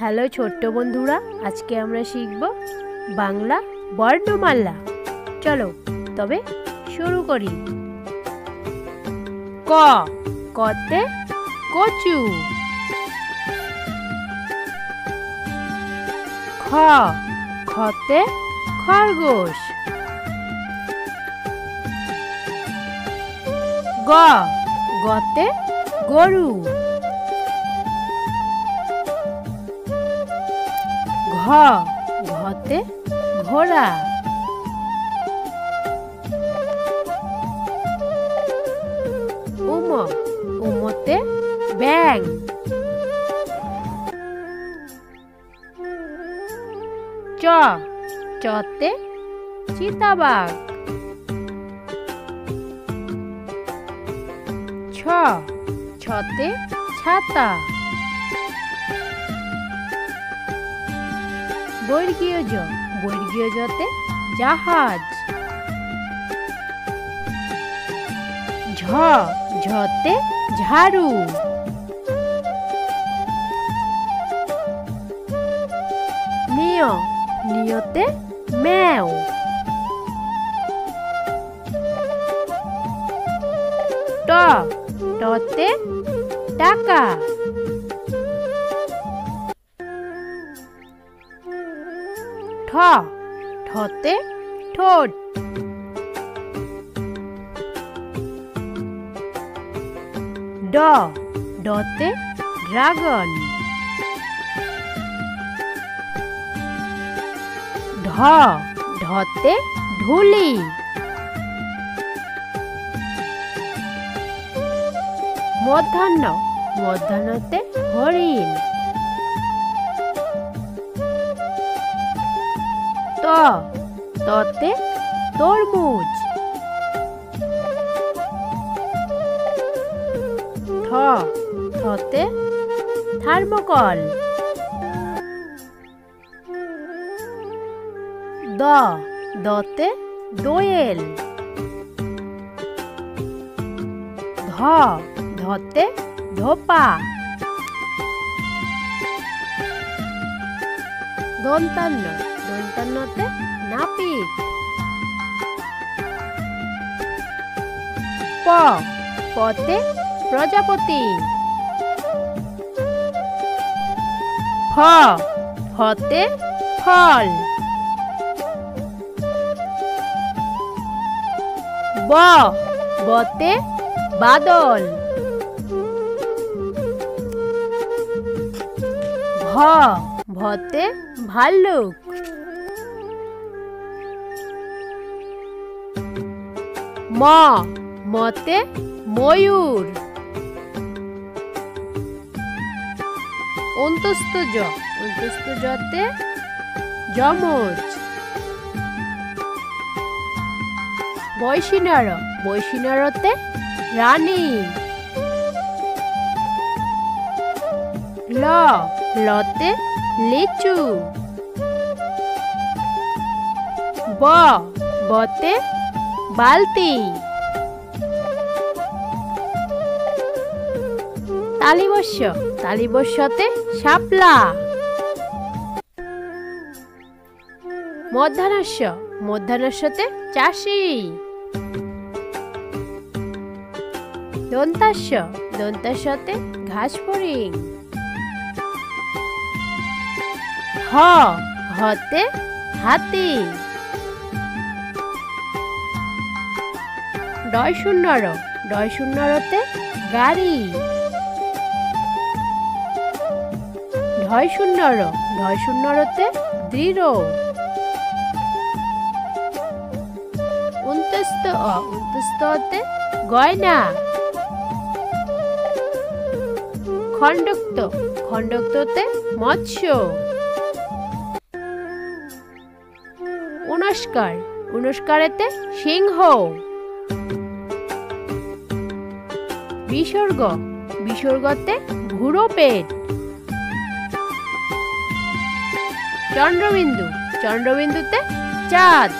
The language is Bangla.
হ্যালো ছোট্ট বন্ধুরা, আজকে আমরা শিখব বাংলা বর্ণমালা। চলো তবে শুরু করি। ক, কতে কচু। খ, খতে খরগোশ। গ, গতে গরু। ঘ, ঘতে ঘোড়া। উম, উমতে ব্যাঙ। চ, চতে চিতাবাঘ। ছ, ছতে ছাতা। বর্গীয় জ, বর্গীয় জতে জাহাজ। ঝ, ঝতে ঝাড়ু। নিয়, নিয়তে ম্যাও। ট, টতে টাকা। ঠ, ঠতে ঠোঁট। ড, ডতে ড্রাগন। ঢ, ঢতে ঢুলি। মধ্যাহ্ন, মধ্যাহ্নতে হরিণ। ত, ততে তরমুজ। থ, থতে থার্মোকল। দ, দতে দোয়েল। ধ, ধতে ধোপা। দন্তান্ন, দন্তান্নতে নাপিত। প, পতে প্রজাপতি। ফ, ফতে ফল। ব, বতে বাদল। ভ, ভতে ভাল্লুক। ম, মতে ময়ূর। অন্তস্থ জ, অন্তস্থ জতে যমজ। বৈশিনার, বৈশিনারতে রানী। ল, লতে লিচু। ব, বতে বালতি। তালিবস্য, তালিবস্যতে শাপলা। মধ্যাহ্নস্য, মধ্যাহ্নস্যতে চাষি। দন্তাস্য, দন্তাস্যতে ঘাস ফড়িং। হ, হতে হাতি। ডয় শূন্যর, ডয় শূন্যরতে গাড়ি। ঢয় শূন্যর, ঢয় শূন্যরতে দৃঢ়। উন্তস্ত অ, উন্তস্ততে গয়না। খণ্ডক্ত, খণ্ডক্ততে মৎস্য। উনস্কার, উনস্কারেতে সিংহ। বিসর্গ, বিসর্গতে ভুরো পেট। চন্দ্রবিন্দু, চন্দ্রবিন্দুতে চাঁদ।